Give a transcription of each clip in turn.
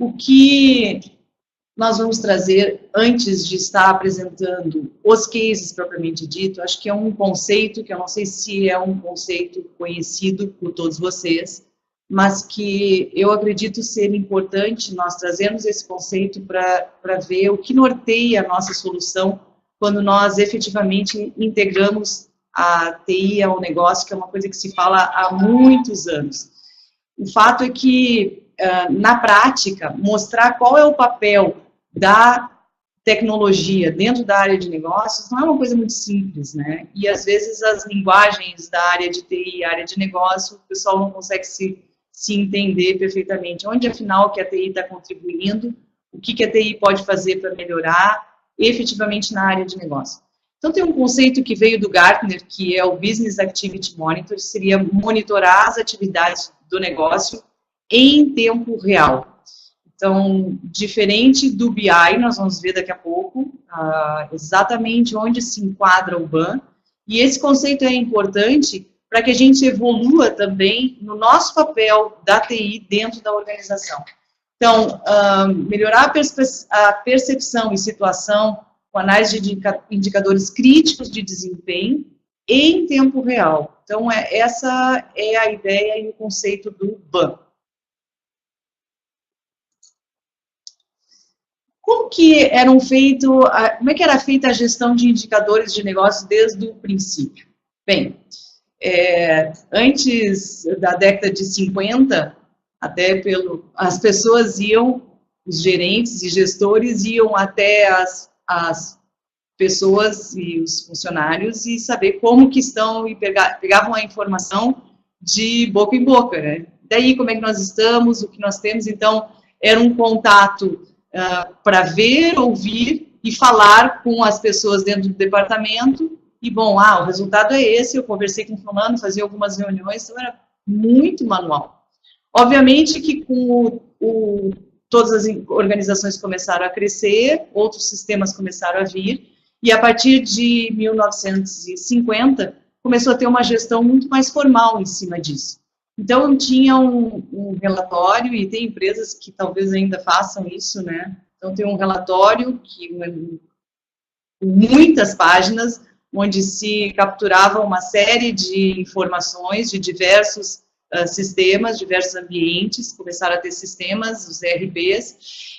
o que nós vamos trazer antes de estar apresentando os cases propriamente dito, acho que é um conceito que eu não sei se é um conceito conhecido por todos vocês, mas que eu acredito ser importante nós trazermos esse conceito para ver o que norteia a nossa solução quando nós efetivamente integramos a TI ao negócio, que é uma coisa que se fala há muitos anos. O fato é que, na prática, mostrar qual é o papel da tecnologia dentro da área de negócios não é uma coisa muito simples, né? E, às vezes, as linguagens da área de TI e área de negócio, o pessoal não consegue se entender perfeitamente. Onde, afinal, que a TI está contribuindo, o que a TI pode fazer para melhorar efetivamente na área de negócio. Então, tem um conceito que veio do Gartner, que é o Business Activity Monitor, que seria monitorar as atividades do negócio em tempo real. Então, diferente do BI, nós vamos ver daqui a pouco, exatamente onde se enquadra o BAN, e esse conceito é importante para que a gente evolua também no nosso papel da TI dentro da organização. Então, melhorar a percepção e situação com análise de indicadores críticos de desempenho em tempo real. Então, essa é a ideia e o conceito do BAN. Como é que era feita a gestão de indicadores de negócio desde o princípio? Bem, antes da década de 50, até as pessoas iam, os gerentes e gestores iam até as pessoas e os funcionários e saber como que estão, e pegavam a informação de boca em boca, né? Daí, como é que nós estamos, o que nós temos. Então, era um contato para ver, ouvir e falar com as pessoas dentro do departamento. E, bom, o resultado é esse, eu conversei com o fulano, fazia algumas reuniões, então era muito manual. Obviamente que com todas as organizações começaram a crescer, outros sistemas começaram a vir, e a partir de 1950, começou a ter uma gestão muito mais formal em cima disso. Então, tinha um relatório, e tem empresas que talvez ainda façam isso, né? Então, tem um relatório com muitas páginas, onde se capturava uma série de informações de diversos sistemas, diversos ambientes, começaram a ter sistemas, os ERPs,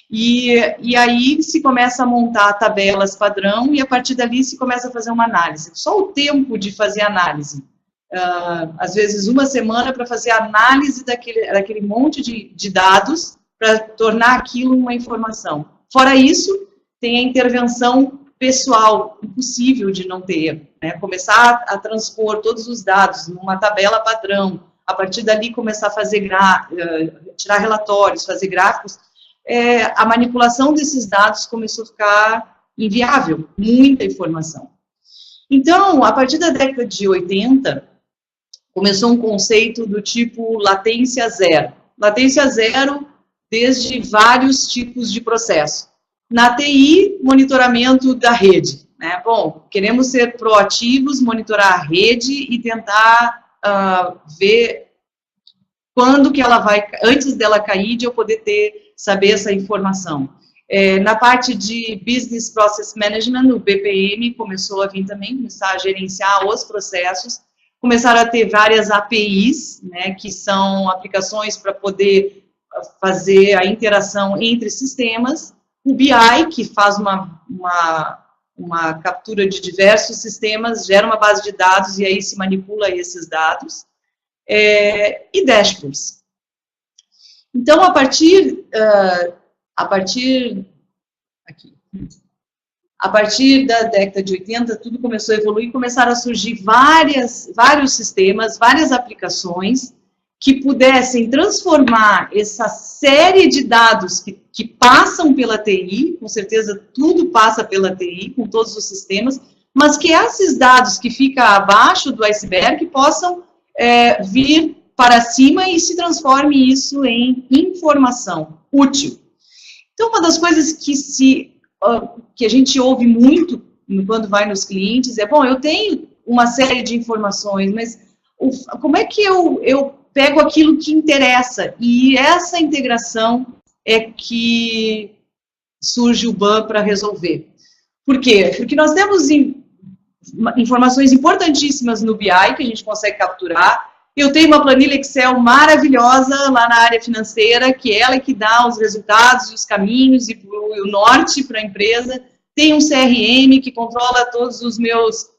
e aí se começa a montar tabelas padrão, e a partir dali se começa a fazer uma análise. Só o tempo de fazer análise, às vezes uma semana para fazer a análise daquele monte de dados, para tornar aquilo uma informação. Fora isso, tem a intervenção pessoal, impossível de não ter, né? Começar a transpor todos os dados numa tabela padrão, a partir dali começar a fazer tirar relatórios, fazer gráficos, a manipulação desses dados começou a ficar inviável, muita informação. Então, a partir da década de 80, começou um conceito do tipo latência zero. Latência zero desde vários tipos de processo. Na TI, monitoramento da rede, né? Bom, queremos ser proativos, monitorar a rede e tentar ver quando que ela vai, antes dela cair, de eu poder saber essa informação. Na parte de Business Process Management, o BPM começou a vir também, começar a gerenciar os processos, começaram a ter várias APIs, né, que são aplicações para poder fazer a interação entre sistemas. O BI, que faz uma captura de diversos sistemas, gera uma base de dados e aí se manipula esses dados. E dashboards. Então, a partir da década de 80, tudo começou a evoluir, começaram a surgir vários sistemas, várias aplicações que pudessem transformar essa série de dados que passam pela TI, com certeza tudo passa pela TI, com todos os sistemas, mas que esses dados que ficam abaixo do iceberg possam vir para cima e se transforme isso em informação útil. Então, uma das coisas que a gente ouve muito quando vai nos clientes é, bom, eu tenho uma série de informações, mas como é que eu pego aquilo que interessa? E essa integração é que surge o BAN para resolver. Por quê? Porque nós temos informações importantíssimas no BI que a gente consegue capturar. Eu tenho uma planilha Excel maravilhosa lá na área financeira, que é ela que dá os resultados, os caminhos e o norte para a empresa. Tem um CRM que controla todos os meus,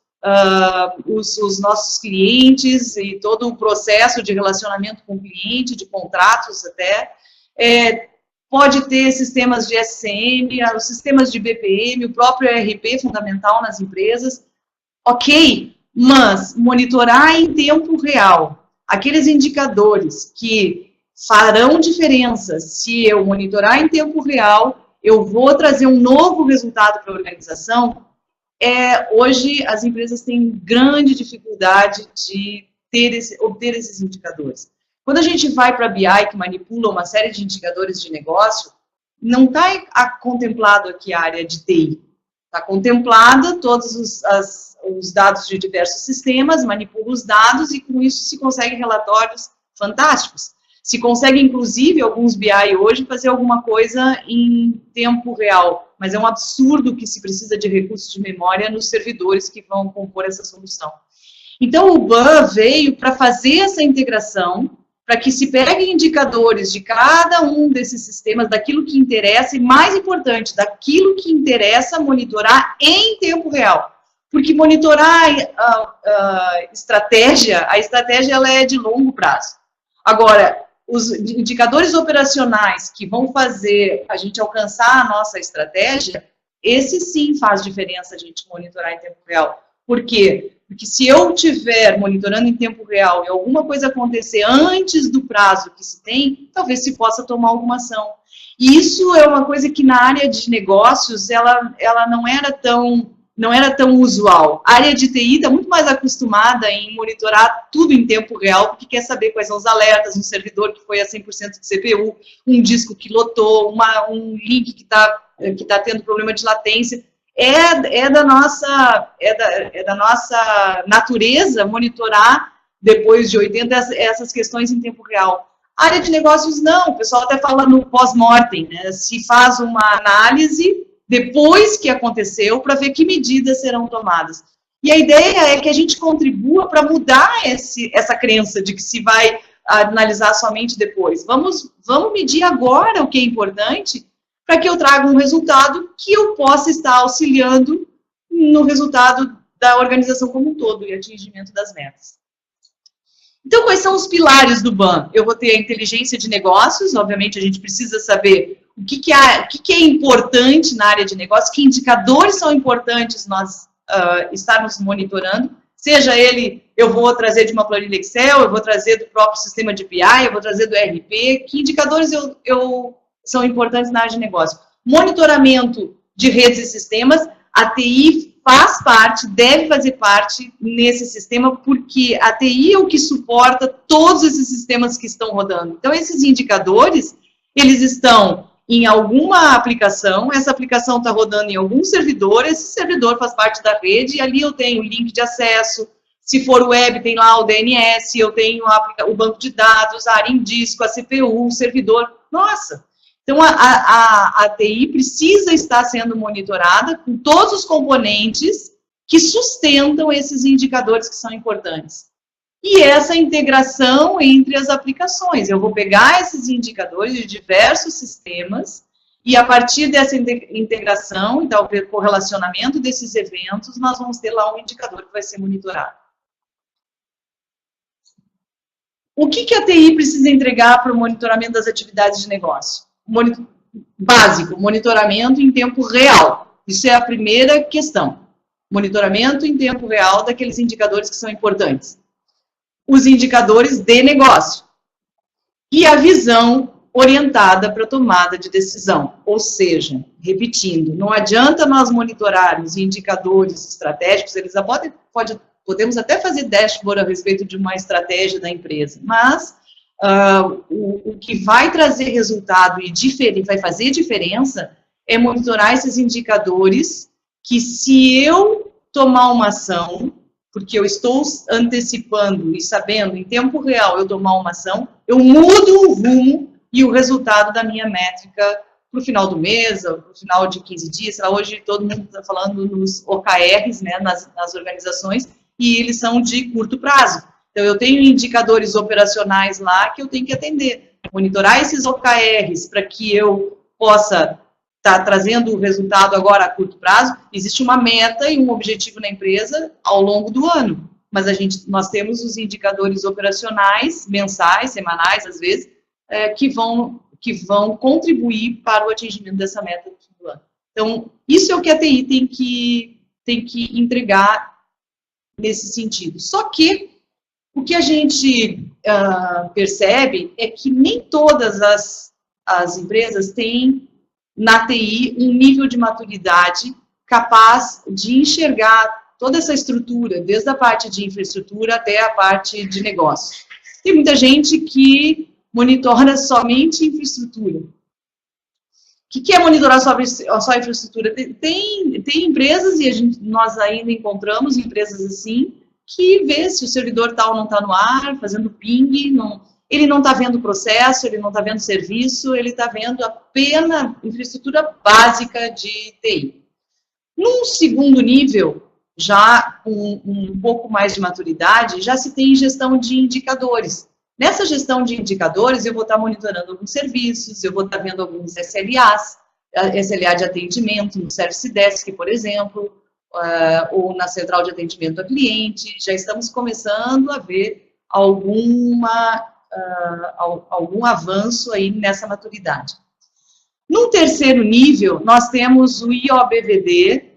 os nossos clientes e todo o processo de relacionamento com o cliente, de contratos até. Pode ter sistemas de SCM, os sistemas de BPM, o próprio ERP fundamental nas empresas. Ok, mas monitorar em tempo real aqueles indicadores que farão diferença se eu monitorar em tempo real, eu vou trazer um novo resultado para a organização. Hoje as empresas têm grande dificuldade de obter esses indicadores. Quando a gente vai para a BI, que manipula uma série de indicadores de negócio, não está contemplado aqui a área de TI. Está contemplada todos os dados de diversos sistemas, manipula os dados e com isso se consegue relatórios fantásticos. Se consegue, inclusive, alguns BI hoje fazer alguma coisa em tempo real, mas é um absurdo que se precisa de recursos de memória nos servidores que vão compor essa solução. Então, o BAN veio para fazer essa integração, para que se peguem indicadores de cada um desses sistemas, daquilo que interessa, e mais importante, daquilo que interessa monitorar em tempo real. Porque monitorar a estratégia ela é de longo prazo. Agora, os indicadores operacionais que vão fazer a gente alcançar a nossa estratégia, esse sim faz diferença a gente monitorar em tempo real. Por quê? Porque se eu estiver monitorando em tempo real e alguma coisa acontecer antes do prazo que se tem, talvez se possa tomar alguma ação. E isso é uma coisa que na área de negócios, ela não era tão usual. A área de TI está muito mais acostumada em monitorar tudo em tempo real, porque quer saber quais são os alertas, um servidor que foi a 100% de CPU, um disco que lotou, um link que tá tendo problema de latência. É da nossa natureza monitorar, depois de 80, essas questões em tempo real. A área de negócios, não. O pessoal até fala no pós-mortem, né? Se faz uma análise depois que aconteceu, para ver que medidas serão tomadas. E a ideia é que a gente contribua para mudar essa crença de que se vai analisar somente depois. Vamos medir agora o que é importante, para que eu traga um resultado que eu possa estar auxiliando no resultado da organização como um todo e atingimento das metas. Então, quais são os pilares do BAN? Eu vou ter a inteligência de negócios, obviamente a gente precisa saber o que é importante na área de negócio, que indicadores são importantes nós estarmos monitorando, seja ele, eu vou trazer de uma planilha Excel, eu vou trazer do próprio sistema de BI, eu vou trazer do ERP, que indicadores são importantes na área de negócio. Monitoramento de redes e sistemas, a TI faz parte, deve fazer parte nesse sistema, porque a TI é o que suporta todos esses sistemas que estão rodando. Então, esses indicadores, eles estão em alguma aplicação, essa aplicação está rodando em algum servidor, esse servidor faz parte da rede, e ali eu tenho o link de acesso, se for web, tem lá o DNS, eu tenho o banco de dados, a área em disco, a CPU, o servidor, nossa! Então, a TI precisa estar sendo monitorada com todos os componentes que sustentam esses indicadores que são importantes. E essa integração entre as aplicações. Eu vou pegar esses indicadores de diversos sistemas e, a partir dessa integração, então, o correlacionamento desses eventos, nós vamos ter lá um indicador que vai ser monitorado. O que a TI precisa entregar para o monitoramento das atividades de negócio? Básico, monitoramento em tempo real. Isso é a primeira questão. Monitoramento em tempo real daqueles indicadores que são importantes. Os indicadores de negócio. E a visão orientada para a tomada de decisão. Ou seja, repetindo, não adianta nós monitorarmos indicadores estratégicos, eles podemos até fazer dashboard a respeito de uma estratégia da empresa, mas o que vai trazer resultado e vai fazer diferença é monitorar esses indicadores que, se eu tomar uma ação, porque eu estou antecipando e sabendo em tempo real eu tomar uma ação, eu mudo o rumo e o resultado da minha métrica para o final do mês, para o final de 15 dias. Hoje todo mundo está falando nos OKRs, né, nas organizações, e eles são de curto prazo. Então, eu tenho indicadores operacionais lá que eu tenho que atender. Monitorar esses OKRs para que eu possa estar trazendo o resultado agora a curto prazo. Existe uma meta e um objetivo na empresa ao longo do ano. Mas nós temos os indicadores operacionais, mensais, semanais, às vezes, que vão contribuir para o atingimento dessa meta do ano. Então, isso é o que a TI tem que entregar nesse sentido. Só que o que a gente percebe é que nem todas as empresas têm na TI um nível de maturidade capaz de enxergar toda essa estrutura, desde a parte de infraestrutura até a parte de negócio. Tem muita gente que monitora somente infraestrutura. O que é monitorar só infraestrutura? Tem empresas, e nós ainda encontramos empresas assim, que vê se o servidor tal não está no ar, fazendo ping, ele não está vendo o processo, ele não está vendo serviço, ele está vendo apenas infraestrutura básica de TI. Num segundo nível, já com um pouco mais de maturidade, já se tem gestão de indicadores. Nessa gestão de indicadores, eu vou estar monitorando alguns serviços, eu vou estar vendo alguns SLAs, SLA de atendimento no Service Desk, por exemplo, ou na central de atendimento a cliente. Já estamos começando a ver algum avanço aí nessa maturidade. No terceiro nível, nós temos o IOBVD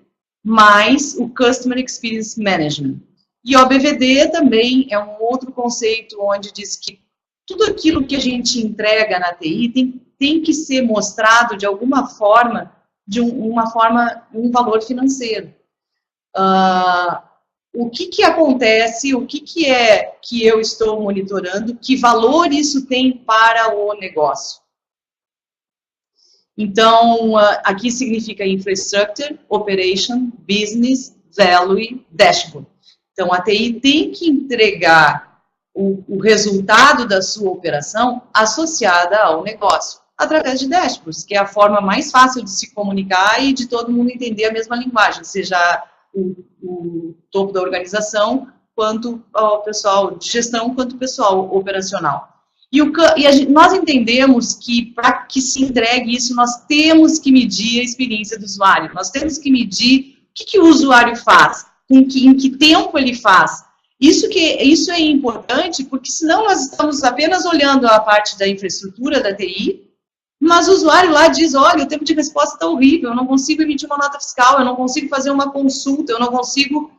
mais o Customer Experience Management. IOBVD também é um outro conceito onde diz que tudo aquilo que a gente entrega na TI tem que ser mostrado de alguma forma, um valor financeiro. O que acontece, o que é que eu estou monitorando, que valor isso tem para o negócio. Então, aqui significa Infrastructure, Operation, Business, Value, Dashboard. Então, a TI tem que entregar o resultado da sua operação associada ao negócio, através de dashboards, que é a forma mais fácil de se comunicar e de todo mundo entender a mesma linguagem, seja o topo da organização, quanto o pessoal de gestão, quanto o pessoal operacional. Nós entendemos que, para que se entregue isso, nós temos que medir a experiência do usuário, nós temos que medir o que o usuário faz, em que tempo ele faz. Isso é importante, porque senão nós estamos apenas olhando a parte da infraestrutura da TI, mas o usuário lá diz, olha, o tempo de resposta está horrível, eu não consigo emitir uma nota fiscal, eu não consigo fazer uma consulta, eu não consigo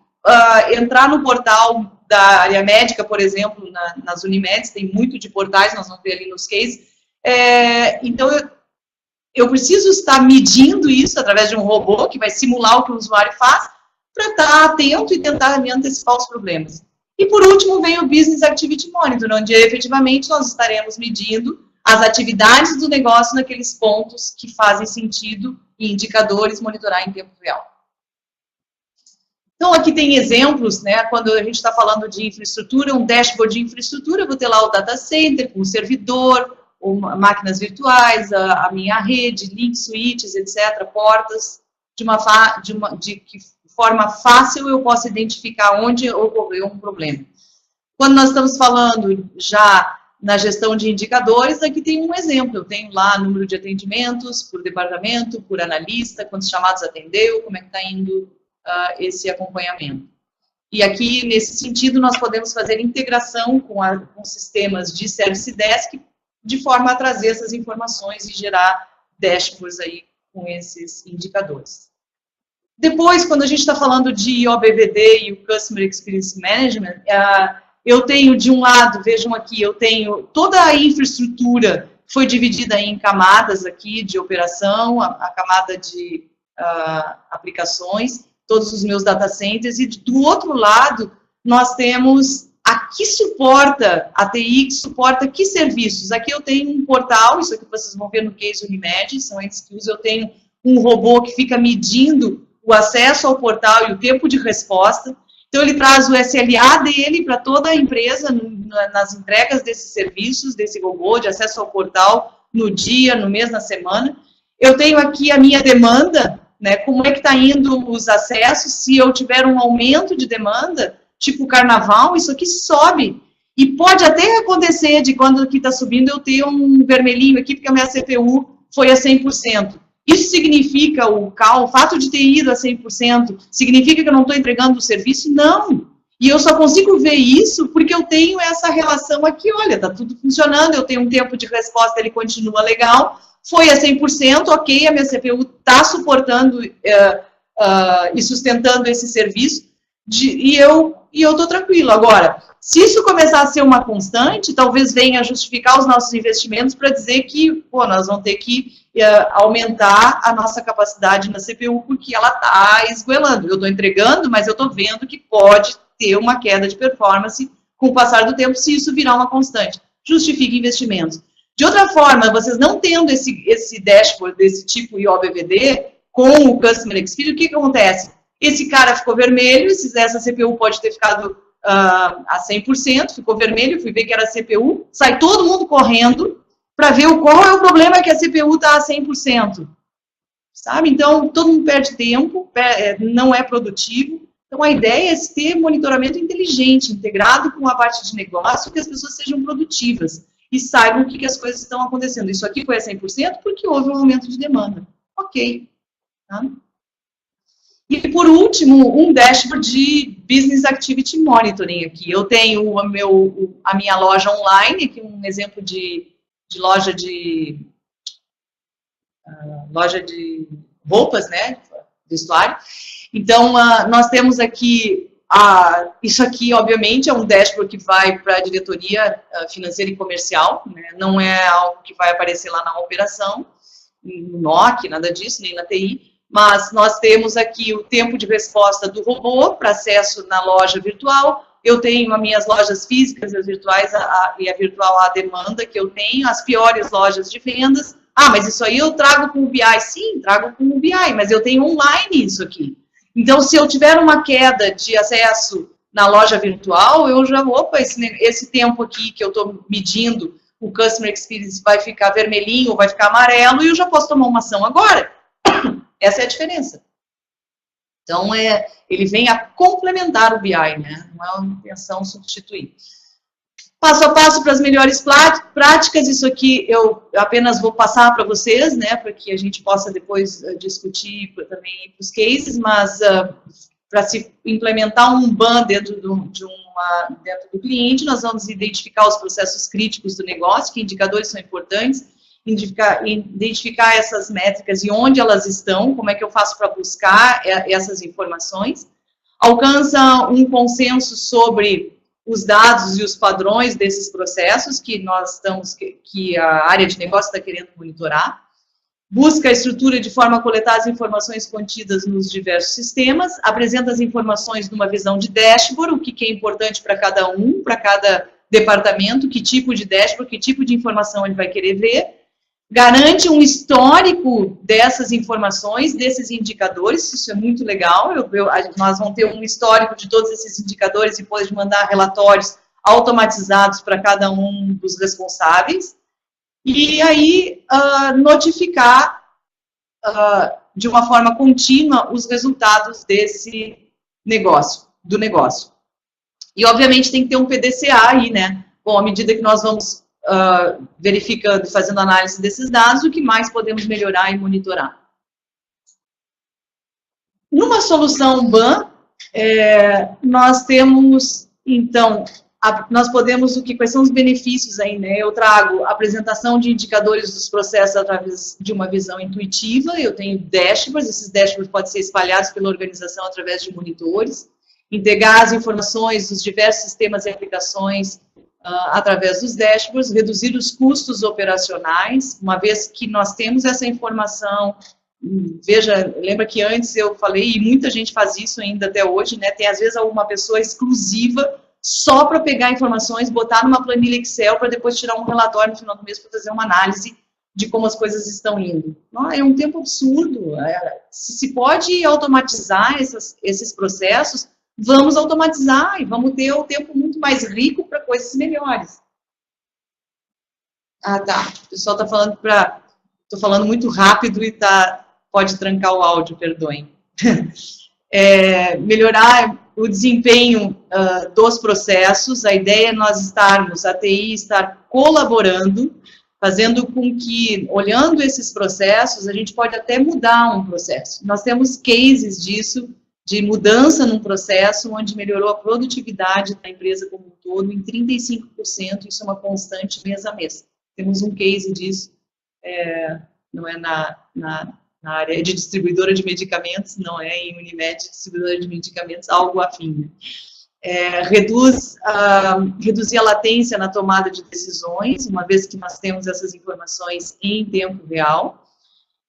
entrar no portal da área médica, por exemplo, nas Unimeds, tem muito de portais, nós vamos ver ali nos cases. Então, eu preciso estar medindo isso através de um robô que vai simular o que o usuário faz, para estar atento e tentar me antecipar os problemas. E, por último, vem o Business Activity Monitor, onde efetivamente nós estaremos medindo as atividades do negócio naqueles pontos que fazem sentido e indicadores monitorar em tempo real. Então, aqui tem exemplos, né, quando a gente está falando de infraestrutura, um dashboard de infraestrutura, eu vou ter lá o data center, com o servidor, máquinas virtuais, a minha rede, links, switches, etc., portas, de que forma fácil eu posso identificar onde ocorreu um problema. Quando nós estamos falando já na gestão de indicadores, aqui tem um exemplo, eu tenho lá número de atendimentos por departamento, por analista, quantos chamados atendeu, como é que está indo esse acompanhamento. E aqui, nesse sentido, nós podemos fazer integração com sistemas de Service Desk, de forma a trazer essas informações e gerar dashboards aí com esses indicadores. Depois, quando a gente está falando de IOBVD e o Customer Experience Management, eu tenho, de um lado, vejam aqui, eu tenho toda a infraestrutura foi dividida em camadas aqui de operação, a camada de aplicações, todos os meus data centers, e do outro lado, nós temos a que suporta, a TI que suporta que serviços. Aqui eu tenho um portal, isso aqui vocês vão ver no case Unimed, são entes que usam, eu tenho um robô que fica medindo o acesso ao portal e o tempo de resposta. Então, ele traz o SLA dele para toda a empresa nas entregas desses serviços, desse robô de acesso ao portal, no dia, no mês, na semana. Eu tenho aqui a minha demanda, né, como é que está indo os acessos, se eu tiver um aumento de demanda, tipo carnaval, isso aqui sobe. E pode até acontecer de quando aqui está subindo eu ter um vermelhinho aqui, porque a minha CPU foi a 100%. Isso significa, o fato de ter ido a 100%, significa que eu não estou entregando o serviço? Não. E eu só consigo ver isso porque eu tenho essa relação aqui, olha, está tudo funcionando, eu tenho um tempo de resposta, ele continua legal, foi a 100%, ok, a minha CPU está suportando e sustentando esse serviço, e eu estou tranquilo. Agora, se isso começar a ser uma constante, talvez venha justificar os nossos investimentos para dizer que, pô, nós vamos ter que aumentar a nossa capacidade na CPU, porque ela está esgoelando. Eu estou entregando, mas eu estou vendo que pode ter uma queda de performance com o passar do tempo, se isso virar uma constante. Justifica investimentos. De outra forma, vocês não tendo esse dashboard desse tipo IOBVD com o Customer Experience, o que acontece? Esse cara ficou vermelho, essa CPU pode ter ficado a 100%, ficou vermelho, fui ver que era a CPU, sai todo mundo correndo para ver qual é o problema que a CPU está a 100%. Sabe? Então, todo mundo perde tempo, não é produtivo. Então, a ideia é ter monitoramento inteligente, integrado com a parte de negócio, que as pessoas sejam produtivas e saibam o que as coisas estão acontecendo. Isso aqui foi a 100% porque houve um aumento de demanda. Ok. Tá? E, por último, um dashboard de Business Activity Monitoring aqui. Eu tenho a minha loja online, aqui um exemplo de loja de roupas, né, vestuário. Então, nós temos aqui, isso aqui, obviamente, é um dashboard que vai para a diretoria financeira e comercial, né, não é algo que vai aparecer lá na operação, no NOC, nada disso, nem na TI, mas nós temos aqui o tempo de resposta do robô para acesso na loja virtual. Eu tenho as minhas lojas físicas, as virtuais e a virtual à demanda que eu tenho, as piores lojas de vendas. Mas isso aí eu trago com o BI. Sim, trago com o BI, mas eu tenho online isso aqui. Então, se eu tiver uma queda de acesso na loja virtual, eu já vou, esse tempo aqui que eu estou medindo, o Customer Experience vai ficar vermelhinho ou vai ficar amarelo e eu já posso tomar uma ação agora. Essa é a diferença. Então, ele vem a complementar o BI, né? Não é uma intenção substituir. Passo a passo para as melhores práticas, isso aqui eu apenas vou passar para vocês, né? Para que a gente possa depois discutir também os cases, mas para se implementar um BAN dentro do cliente, nós vamos identificar os processos críticos do negócio, que indicadores são importantes, identificar essas métricas e onde elas estão, como é que eu faço para buscar essas informações, alcança um consenso sobre os dados e os padrões desses processos que que a área de negócio está querendo monitorar, busca a estrutura de forma a coletar as informações contidas nos diversos sistemas, apresenta as informações numa visão de dashboard, o que é importante para cada departamento, que tipo de dashboard, que tipo de informação ele vai querer ver, garante um histórico dessas informações, desses indicadores, isso é muito legal, nós vamos ter um histórico de todos esses indicadores e depois de mandar relatórios automatizados para cada um dos responsáveis, e aí notificar de uma forma contínua os resultados do negócio. E, obviamente, tem que ter um PDCA aí, né? Bom, à medida que nós vamos verificando e fazendo análise desses dados, o que mais podemos melhorar e monitorar. Numa solução BAN, nós temos, então, nós podemos, quais são os benefícios aí, né? Eu trago a apresentação de indicadores dos processos através de uma visão intuitiva, eu tenho dashboards, esses dashboards podem ser espalhados pela organização através de monitores, integrar as informações dos diversos sistemas e aplicações através dos dashboards, reduzir os custos operacionais, uma vez que nós temos essa informação. Veja, lembra que antes eu falei, e muita gente faz isso ainda até hoje, né? Tem às vezes uma pessoa exclusiva só para pegar informações, botar numa planilha Excel para depois tirar um relatório no final do mês para fazer uma análise de como as coisas estão indo. É um tempo absurdo. Se pode automatizar esses processos, vamos automatizar e vamos ter o tempo muito mais rico para coisas melhores. Ah, tá. O pessoal está falando para... Estou falando muito rápido e pode trancar o áudio, perdoem. Melhorar o desempenho dos processos. A ideia é nós estarmos, a TI estar colaborando, fazendo com que, olhando esses processos, a gente pode até mudar um processo. Nós temos cases disso, de mudança num processo, onde melhorou a produtividade da empresa como um todo em 35%, isso é uma constante mês a mês. Temos um case disso, não é na área de distribuidora de medicamentos, não é em Unimed, distribuidora de medicamentos, algo afim. Reduzir a latência na tomada de decisões, uma vez que nós temos essas informações em tempo real,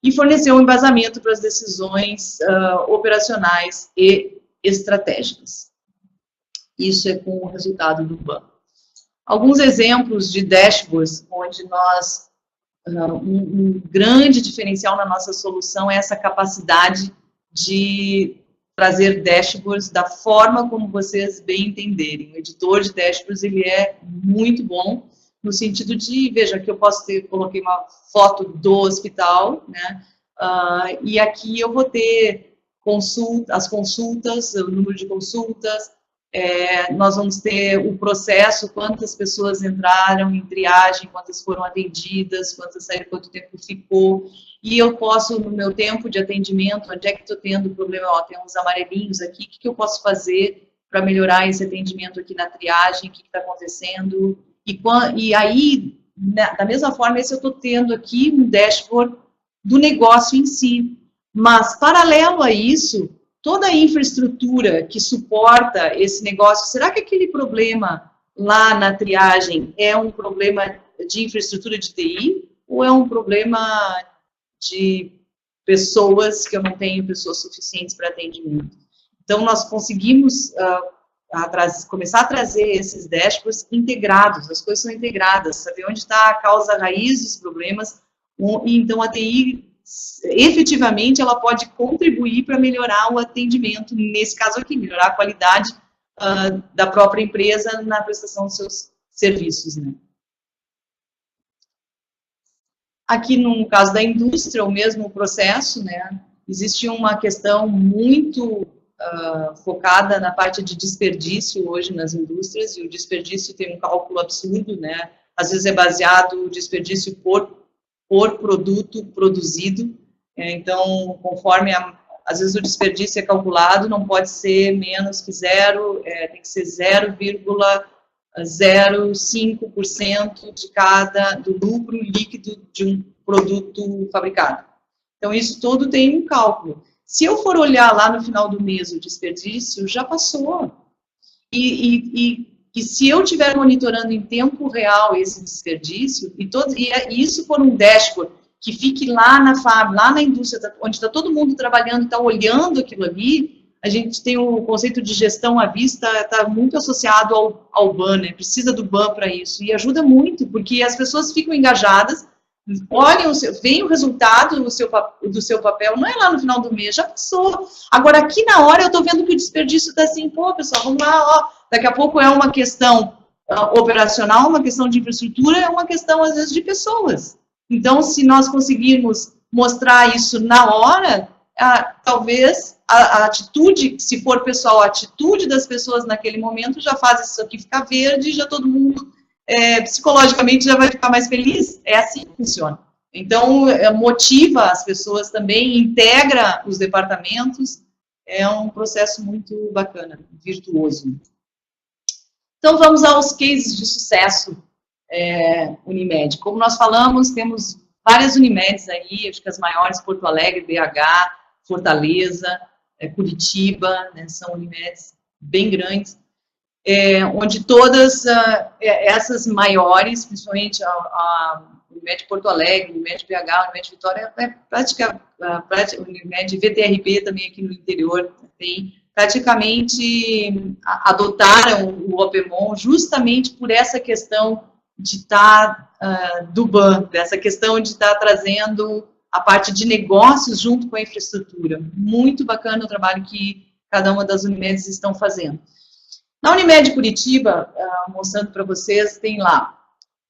e fornecer um embasamento para as decisões operacionais e estratégicas. Isso é com o resultado do banco. Alguns exemplos de dashboards, onde nós, um grande diferencial na nossa solução é essa capacidade de trazer dashboards da forma como vocês bem entenderem. O editor de dashboards, ele é muito bom, no sentido de, veja, que eu coloquei uma foto do hospital, né, e aqui eu vou ter as consultas, o número de consultas, nós vamos ter o processo, quantas pessoas entraram em triagem, quantas foram atendidas, quantas saíram, quanto tempo ficou, e eu posso, no meu tempo de atendimento, onde é que estou tendo problema, ó, tem uns amarelinhos aqui, o que eu posso fazer para melhorar esse atendimento aqui na triagem, o que está acontecendo, e aí, da mesma forma, esse eu estou tendo aqui um dashboard do negócio em si. Mas, paralelo a isso, toda a infraestrutura que suporta esse negócio, será que aquele problema lá na triagem é um problema de infraestrutura de TI? Ou é um problema de pessoas, que eu não tenho pessoas suficientes para atendimento? Então, nós conseguimos... começar a trazer esses dashboards integrados, as coisas são integradas, saber onde está a causa raiz dos problemas, e então a TI, efetivamente, ela pode contribuir para melhorar o atendimento, nesse caso aqui, melhorar a qualidade da própria empresa na prestação dos seus serviços, né? Aqui, no caso da indústria, o mesmo processo, né? Existe uma questão muito focada na parte de desperdício hoje nas indústrias, e o desperdício tem um cálculo absurdo, né? Às vezes é baseado o desperdício por produto produzido, então, conforme, às vezes o desperdício é calculado, não pode ser menos que zero, tem que ser 0,05% do lucro líquido de um produto fabricado. Então, isso tudo tem um cálculo. Se eu for olhar lá no final do mês o desperdício, já passou. E se eu estiver monitorando em tempo real esse desperdício, e isso for um dashboard que fique lá na fábrica, lá na indústria, onde está todo mundo trabalhando, está olhando aquilo ali, a gente tem o conceito de gestão à vista, está muito associado ao BAN, né? Precisa do BAN para isso, e ajuda muito, porque as pessoas ficam engajadas, olhem, veem o resultado do seu papel, não é lá no final do mês, já passou. Agora, aqui na hora, eu estou vendo que o desperdício está assim, pô, pessoal, vamos lá, ó, daqui a pouco é uma questão operacional, uma questão de infraestrutura, é uma questão, às vezes, de pessoas. Então, se nós conseguirmos mostrar isso na hora, talvez a atitude, se for pessoal, a atitude das pessoas naquele momento já faz isso aqui ficar verde, já todo mundo... psicologicamente já vai ficar mais feliz, é assim que funciona. Então, motiva as pessoas também, integra os departamentos, é um processo muito bacana, virtuoso. Então, vamos aos cases de sucesso Unimed. Como nós falamos, temos várias Unimeds aí, acho que as maiores, Porto Alegre, BH, Fortaleza, Curitiba, né, são Unimeds bem grandes. Onde todas essas maiores, principalmente a Unimed Porto Alegre, Unimed BH, Unimed Vitória, Unimed VTRP também aqui no interior, praticamente adotaram o OPEMON justamente por essa questão de estar do BAN, dessa questão de estar trazendo a parte de negócios junto com a infraestrutura. Muito bacana o trabalho que cada uma das Unimedes estão fazendo. Na Unimed Curitiba, mostrando para vocês, tem lá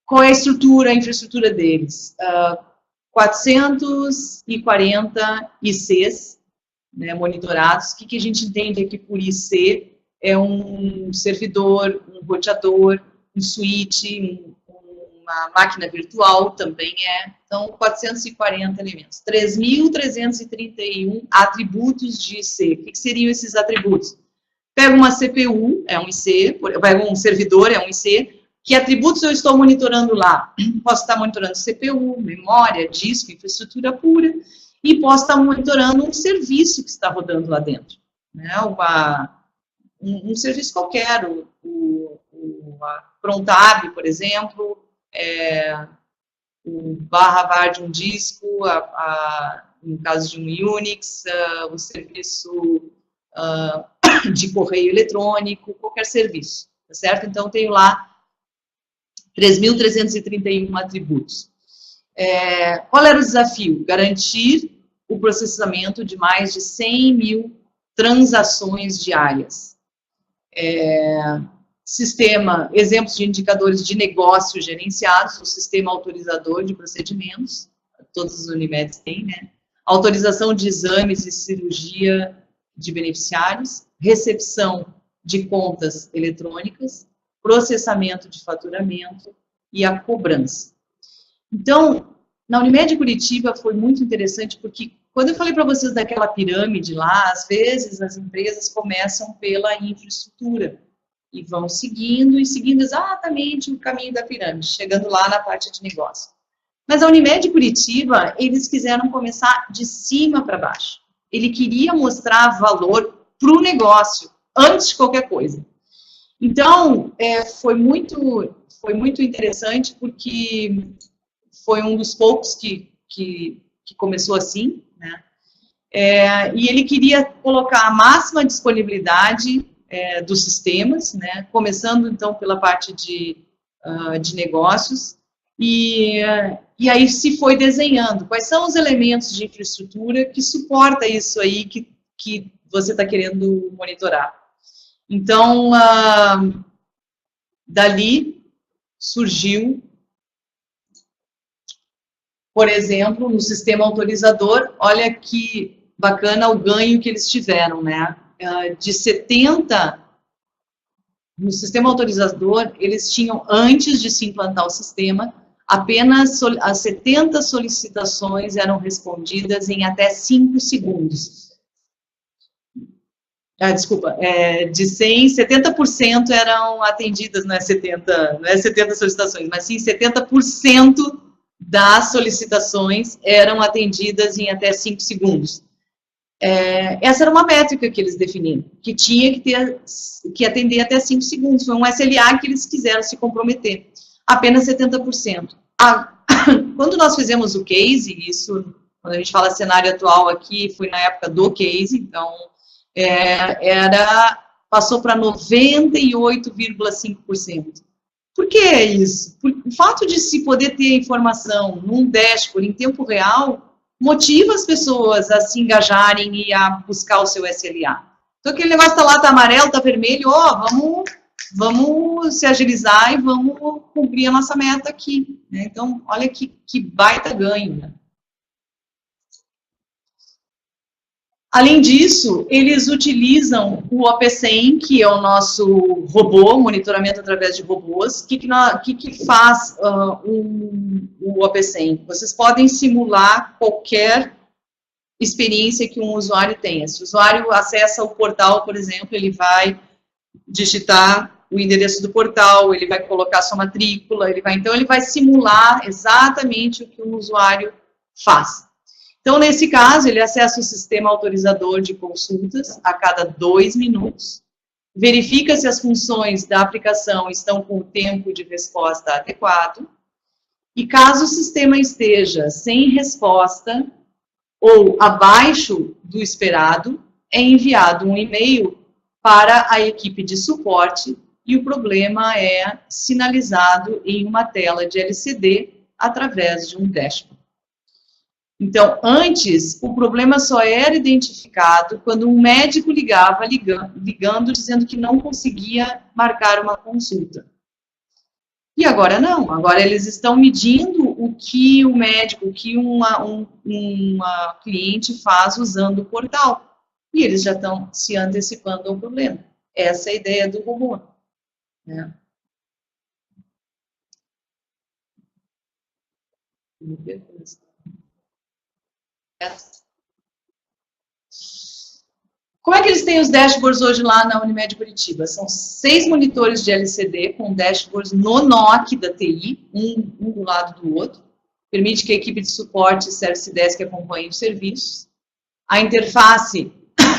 Qual é a estrutura, a infraestrutura deles? 440 ICs, né, monitorados. O que a gente entende aqui por IC? É um servidor, um roteador, um switch, uma máquina virtual também é. Então, 440 elementos. 3.331 atributos de IC. O que seriam esses atributos? Pega uma CPU, é um IC, pega um servidor, é um IC. Que atributos eu estou monitorando lá? Posso estar monitorando CPU, memória, disco, infraestrutura pura, e posso estar monitorando um serviço que está rodando lá dentro. Né? Um serviço qualquer, a Prontab, por exemplo, o /var de um disco, no caso de um Unix, o serviço de correio eletrônico, qualquer serviço, tá certo? Então, tenho lá 3.331 atributos. Qual era o desafio? Garantir o processamento de mais de 100 mil transações diárias. Sistema, exemplos de indicadores de negócio gerenciados, o sistema autorizador de procedimentos, todos os Unimedes têm, né? Autorização de exames e cirurgia de beneficiários, recepção de contas eletrônicas, processamento de faturamento e a cobrança. Então, na Unimed Curitiba foi muito interessante, porque quando eu falei para vocês daquela pirâmide lá, às vezes as empresas começam pela infraestrutura e vão seguindo exatamente o caminho da pirâmide, chegando lá na parte de negócio. Mas a Unimed Curitiba, eles quiseram começar de cima para baixo. Ele queria mostrar valor para o negócio, antes de qualquer coisa. Então, foi muito interessante, porque foi um dos poucos que começou assim, né? E ele queria colocar a máxima disponibilidade dos sistemas, né? Começando, então, pela parte de negócios, e aí se foi desenhando quais são os elementos de infraestrutura que suporta isso aí que você está querendo monitorar. Então, dali surgiu, por exemplo, no sistema autorizador, olha que bacana o ganho que eles tiveram, né? De 70, no sistema autorizador, eles tinham, antes de se implantar o sistema, apenas as 70 solicitações eram respondidas em até 5 segundos. De 100, 70% eram atendidas, não é 70 solicitações, mas sim 70% das solicitações eram atendidas em até 5 segundos. Essa era uma métrica que eles definiram, que tinha que atender até 5 segundos, foi um SLA que eles quiseram se comprometer, apenas 70%. Quando nós fizemos o case, isso, quando a gente fala cenário atual aqui, foi na época do case, então, passou para 98,5%. Por que isso? O fato de se poder ter informação num dashboard em tempo real motiva as pessoas a se engajarem e a buscar o seu SLA. Então, aquele negócio está lá, está amarelo, está vermelho, vamos se agilizar e vamos cumprir a nossa meta aqui, né? Então, olha que baita ganho, né? Além disso, eles utilizam o OP100, que é o nosso robô, monitoramento através de robôs. O que faz o OP100? Vocês podem simular qualquer experiência que um usuário tenha. Se o usuário acessa o portal, por exemplo, ele vai digitar o endereço do portal, ele vai colocar sua matrícula, então ele vai simular exatamente o que o usuário faz. Então, nesse caso, ele acessa o sistema autorizador de consultas a cada 2 minutos, verifica se as funções da aplicação estão com o tempo de resposta adequado, e caso o sistema esteja sem resposta ou abaixo do esperado, é enviado um e-mail para a equipe de suporte e o problema é sinalizado em uma tela de LCD através de um dashboard. Então, antes, o problema só era identificado quando um médico ligando, dizendo que não conseguia marcar uma consulta. E agora não, agora eles estão medindo o que o médico, o que uma cliente faz usando o portal. E eles já estão se antecipando ao problema. Essa é a ideia do robô, né? Como é que eles têm os dashboards hoje lá na Unimed Curitiba? São 6 monitores de LCD com dashboards no NOC da TI, um do lado do outro. Permite que a equipe de suporte e Service Desk acompanhe os serviços. A interface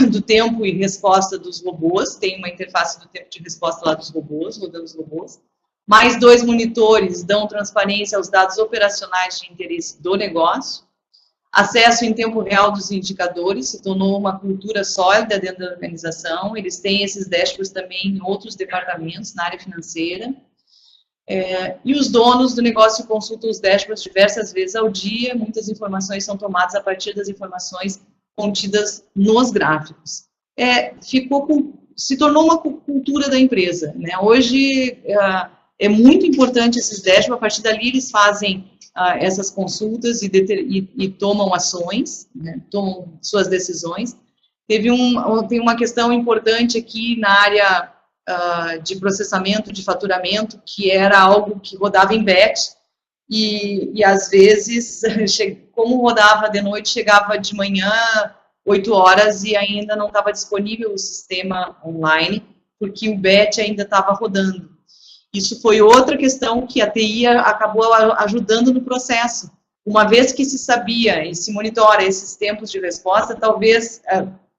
do tempo e resposta dos robôs, tem uma interface do tempo de resposta lá dos robôs, rodando os robôs. Mais 2 monitores dão transparência aos dados operacionais de interesse do negócio. Acesso em tempo real dos indicadores, se tornou uma cultura sólida dentro da organização. Eles têm esses dashboards também em outros departamentos, na área financeira. E os donos do negócio consultam os dashboards diversas vezes ao dia. Muitas informações são tomadas a partir das informações contidas nos gráficos. Se tornou uma cultura da empresa, né? Hoje é muito importante esses dashboards. A partir dali eles fazem essas consultas e tomam ações, né, tomam suas decisões. Tem uma questão importante aqui na área de processamento, de faturamento, que era algo que rodava em batch, e às vezes, como rodava de noite, chegava de manhã, 8 horas, e ainda não estava disponível o sistema online, porque o batch ainda estava rodando. Isso foi outra questão que a TI acabou ajudando no processo. Uma vez que se sabia e se monitora esses tempos de resposta, talvez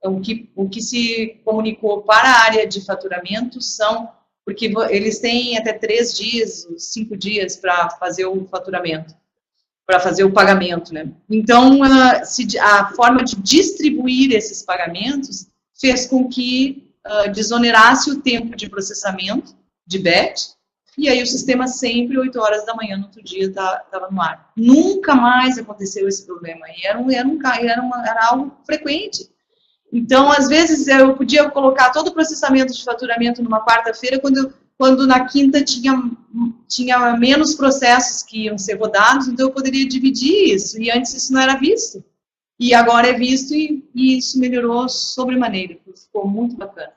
o que se comunicou para a área de faturamento são, porque eles têm até 3 dias, 5 dias para fazer o faturamento, para fazer o pagamento, né? Então, a forma de distribuir esses pagamentos fez com que desonerasse o tempo de processamento de batch. E aí o sistema sempre, 8 horas da manhã, no outro dia, estava no ar. Nunca mais aconteceu esse problema. E era algo frequente. Então, às vezes, eu podia colocar todo o processamento de faturamento numa quarta-feira, quando na quinta tinha menos processos que iam ser rodados, então eu poderia dividir isso. E antes isso não era visto. E agora é visto e isso melhorou sobremaneira. Ficou muito bacana.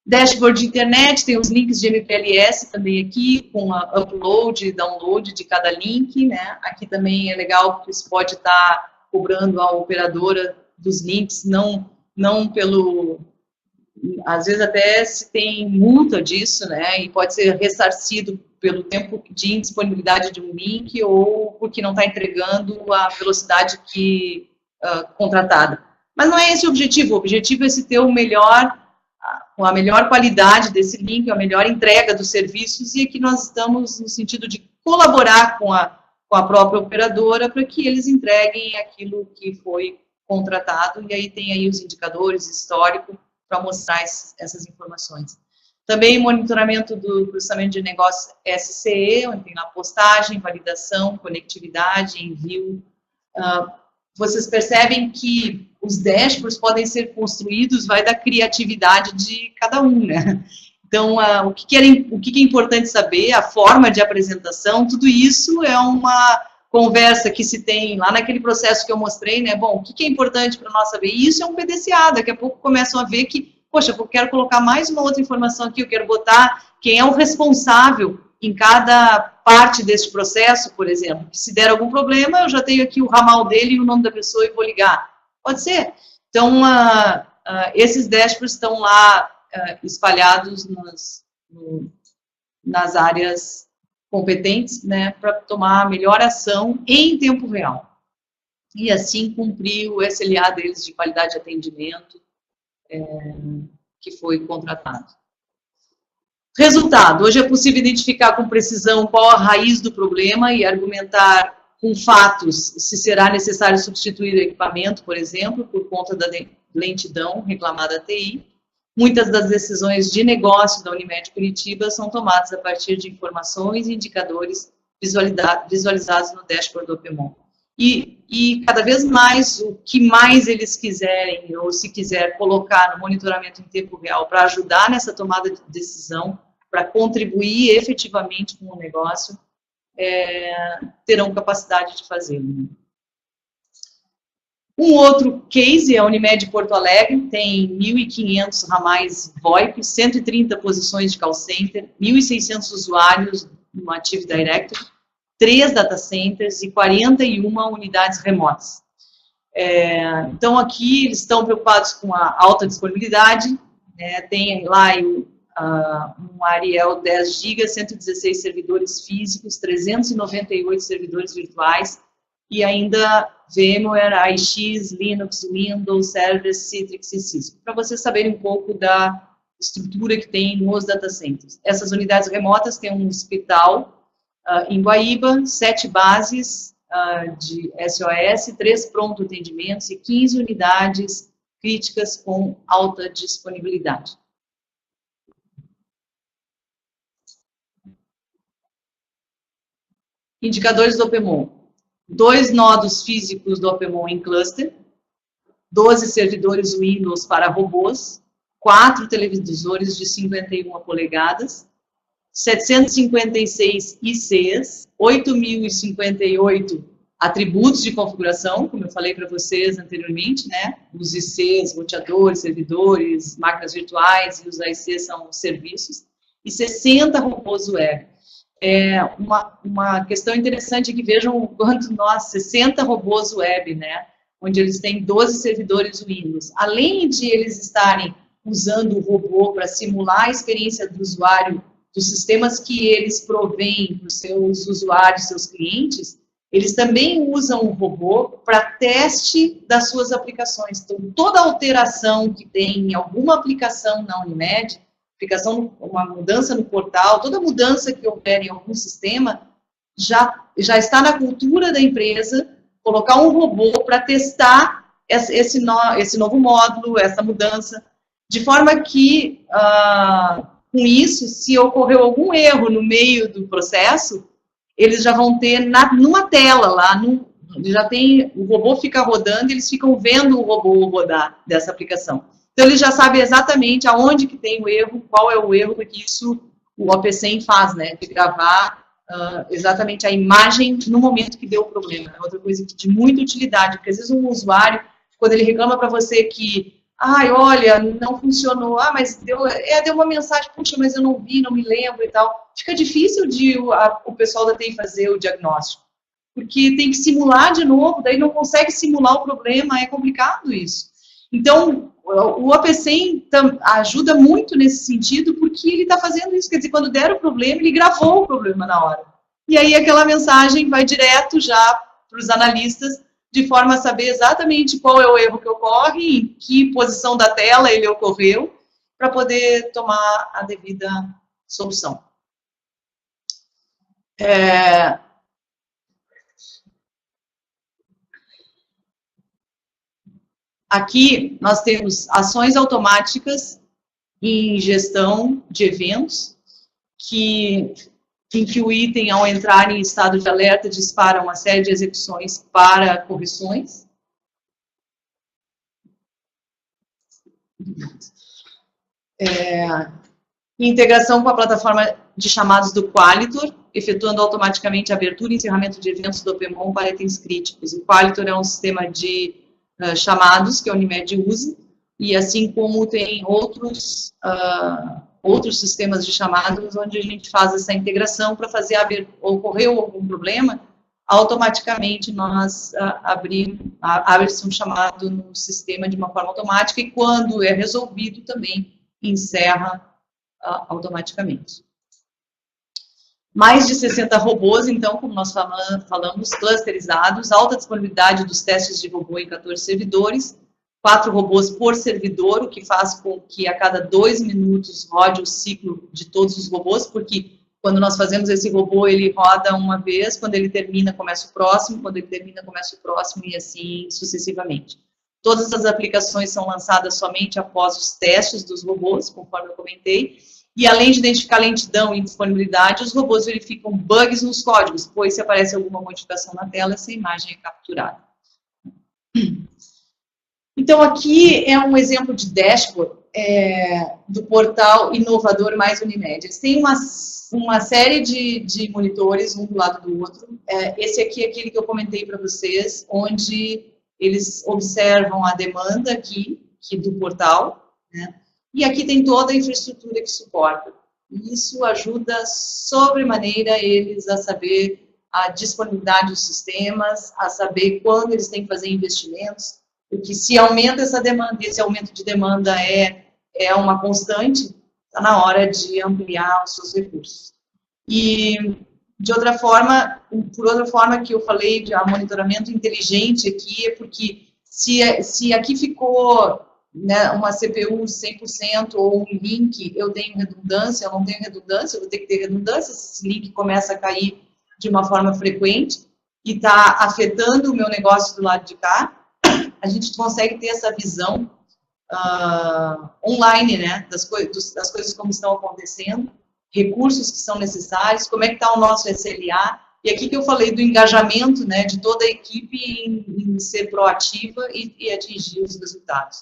Dashboard de internet, tem os links de MPLS também aqui, com a upload e download de cada link, né? Aqui também é legal, porque você pode estar cobrando a operadora dos links, não pelo... Às vezes até se tem multa disso, né? E pode ser ressarcido pelo tempo de indisponibilidade de um link ou porque não está entregando a velocidade contratada. Mas não é esse o objetivo é se ter com a melhor qualidade desse link, a melhor entrega dos serviços, e aqui nós estamos no sentido de colaborar com a própria operadora para que eles entreguem aquilo que foi contratado, e aí tem aí os indicadores históricos para mostrar essas informações. Também monitoramento do processamento de negócio SCE, onde tem lá postagem, validação, conectividade, envio. Vocês percebem que os dashboards podem ser construídos, vai da criatividade de cada um, né? Então, o que é importante saber, a forma de apresentação, tudo isso é uma conversa que se tem lá naquele processo que eu mostrei, né? Bom, o que é importante para nós saber? E isso é um PDCA, daqui a pouco começam a ver que, poxa, eu quero colocar mais uma outra informação aqui, eu quero botar quem é o responsável em cada parte desse processo, por exemplo. Que se der algum problema, eu já tenho aqui o ramal dele e o nome da pessoa e vou ligar. Pode ser. Então, esses dashboards estão lá espalhados nas áreas competentes, né, para tomar a melhor ação em tempo real. E assim cumprir o SLA deles de qualidade de atendimento que foi contratado. Resultado. Hoje é possível identificar com precisão qual a raiz do problema e argumentar com fatos se será necessário substituir o equipamento, por exemplo, por conta da lentidão reclamada à TI. Muitas das decisões de negócio da Unimed Curitiba são tomadas a partir de informações e indicadores visualizados no dashboard do OPMON. E cada vez mais, o que mais eles quiserem, ou se quiser colocar no monitoramento em tempo real para ajudar nessa tomada de decisão, para contribuir efetivamente com o negócio, terão capacidade de fazê-lo. Um outro case é a Unimed Porto Alegre, tem 1.500 ramais VoIP, 130 posições de call center, 1.600 usuários no Active Directory, 3 data centers e 41 unidades remotas. Então, aqui eles estão preocupados com a alta disponibilidade, tem lá um Ariel 10 GB, 116 servidores físicos, 398 servidores virtuais, e ainda VMware, AIX, Linux, Windows, Server, Citrix e Cisco. Para vocês saberem um pouco da estrutura que tem nos data centers. Essas unidades remotas têm um hospital em Guaíba, 7 bases de SOS, 3 pronto atendimentos e 15 unidades críticas com alta disponibilidade. Indicadores do OPMON. 2 nodos físicos do OPMON em cluster, 12 servidores Windows para robôs, 4 televisores de 51 polegadas, 756 ICs, 8.058 atributos de configuração, como eu falei para vocês anteriormente, né? Os ICs, roteadores, servidores, máquinas virtuais, e os AICs são serviços, e 60 robôs web. Uma questão interessante é que vejam o quanto 60 robôs web, né? Onde eles têm 12 servidores Windows. Além de eles estarem usando o robô para simular a experiência do usuário dos sistemas que eles provêm para os seus usuários, seus clientes, eles também usam o robô para teste das suas aplicações. Então, toda alteração que tem em alguma aplicação na Unimed, uma mudança no portal, toda mudança que houver em algum sistema, já está na cultura da empresa colocar um robô para testar esse novo módulo, essa mudança, de forma que, com isso, se ocorreu algum erro no meio do processo, eles já vão ter numa tela lá, o robô fica rodando, eles ficam vendo o robô rodar dessa aplicação. Então, eles já sabem exatamente aonde que tem o erro, qual é o erro, porque isso o OP100 faz, né? De gravar exatamente a imagem no momento que deu o problema. É outra coisa de muita utilidade, porque às vezes um usuário, quando ele reclama para você que, olha, não funcionou, mas deu uma mensagem, puxa, mas eu não vi, não me lembro e tal. Fica difícil o pessoal da TI fazer o diagnóstico, porque tem que simular de novo, daí não consegue simular o problema, é complicado isso. Então, o OP100 ajuda muito nesse sentido, porque ele está fazendo isso, quer dizer, quando der o problema, ele gravou o problema na hora. E aí aquela mensagem vai direto já para os analistas, de forma a saber exatamente qual é o erro que ocorre, em que posição da tela ele ocorreu, para poder tomar a devida solução. Aqui nós temos ações automáticas em gestão de eventos, em que o item, ao entrar em estado de alerta, dispara uma série de execuções para correções. Integração com a plataforma de chamados do Qualitor, efetuando automaticamente a abertura e encerramento de eventos do OPMON para itens críticos. O Qualitor é um sistema de chamados que a Unimed usa, e assim como tem outros sistemas de chamados onde a gente faz essa integração para fazer ocorreu algum problema, automaticamente nós abre-se um chamado no sistema de uma forma automática e quando é resolvido também encerra automaticamente. Mais de 60 robôs, então, como nós falamos, clusterizados, alta disponibilidade dos testes de robô em 14 servidores, 4 robôs por servidor, o que faz com que a cada 2 minutos rode o ciclo de todos os robôs, porque quando nós fazemos esse robô, ele roda uma vez, quando ele termina, começa o próximo, quando ele termina, começa o próximo, e assim sucessivamente. Todas as aplicações são lançadas somente após os testes dos robôs, conforme eu comentei, e além de identificar lentidão e indisponibilidade, os robôs verificam bugs nos códigos, pois se aparece alguma modificação na tela, essa imagem é capturada. Então, aqui é um exemplo de dashboard do portal inovador mais Unimed. Eles têm uma série de monitores, um do lado do outro. Esse aqui é aquele que eu comentei para vocês, onde eles observam a demanda aqui do portal, né? E aqui tem toda a infraestrutura que suporta. E isso ajuda sobremaneira eles a saber a disponibilidade dos sistemas, a saber quando eles têm que fazer investimentos, porque se aumenta essa demanda, esse aumento de demanda é uma constante, está na hora de ampliar os seus recursos. E, de outra forma, por outra forma que eu falei de monitoramento inteligente aqui, é porque se aqui ficou, né, uma CPU 100% ou um link, eu tenho redundância, eu não tenho redundância, eu vou ter que ter redundância, se esse link começa a cair de uma forma frequente e está afetando o meu negócio do lado de cá, a gente consegue ter essa visão online, né, das coisas como estão acontecendo, recursos que são necessários, como é que está o nosso SLA, e aqui que eu falei do engajamento, né, de toda a equipe em ser proativa e atingir os resultados.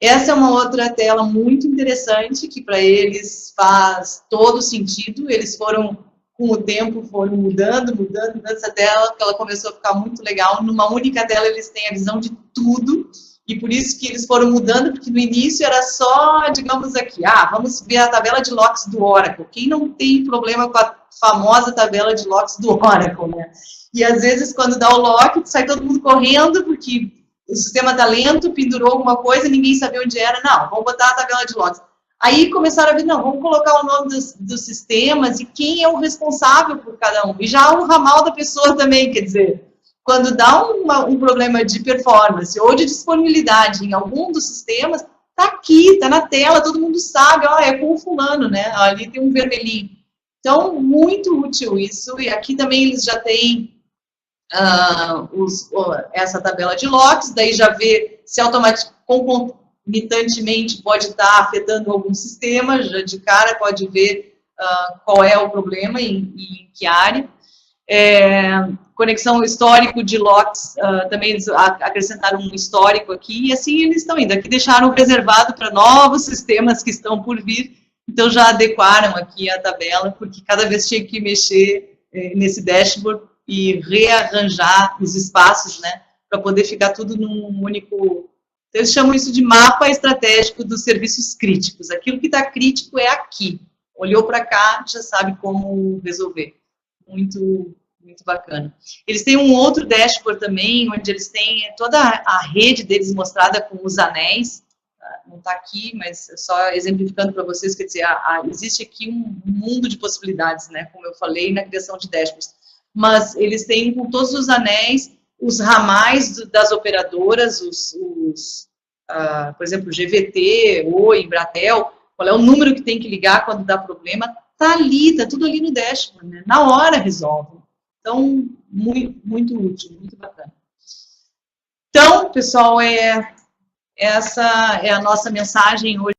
Essa é uma outra tela muito interessante, que para eles faz todo sentido, eles foram, com o tempo, foram mudando essa tela, que ela começou a ficar muito legal, numa única tela eles têm a visão de tudo, e por isso que eles foram mudando, porque no início era só, digamos aqui, vamos ver a tabela de locks do Oracle. Quem não tem problema com a famosa tabela de locks do Oracle, né? E às vezes quando dá o lock, sai todo mundo correndo, porque o sistema está lento, pendurou alguma coisa, ninguém sabia onde era. Não, vamos botar a tabela de locks. Aí começaram a ver, não, vamos colocar o nome dos sistemas e quem é o responsável por cada um. E já o ramal da pessoa também, quer dizer, quando dá um problema de performance ou de disponibilidade em algum dos sistemas, tá aqui, tá na tela, todo mundo sabe, é com o fulano, né? Ali tem um vermelhinho. Então, muito útil isso. E aqui também eles já têm essa tabela de locks, daí já vê se concomitantemente pode estar afetando algum sistema, já de cara pode ver qual é o problema, em que área. Conexão histórico de locks, também eles acrescentaram um histórico aqui, e assim eles estão indo. Aqui deixaram reservado para novos sistemas que estão por vir, então já adequaram aqui a tabela, porque cada vez tinha que mexer nesse dashboard e rearranjar os espaços, né, para poder ficar tudo num único... Eles chamam isso de mapa estratégico dos serviços críticos. Aquilo que está crítico é aqui. Olhou para cá, já sabe como resolver. Muito bacana. Eles têm um outro dashboard também, onde eles têm toda a rede deles mostrada com os anéis. Não está aqui, mas só exemplificando para vocês, quer dizer, existe aqui um mundo de possibilidades, né, como eu falei, na criação de dashboards. Mas eles têm com todos os anéis, os ramais das operadoras, por exemplo, GVT, Oi, Embratel, qual é o número que tem que ligar quando dá problema, tá ali, tá tudo ali no dashboard, né? Na hora resolve. Então, muito útil, muito bacana. Então, pessoal, essa é a nossa mensagem hoje.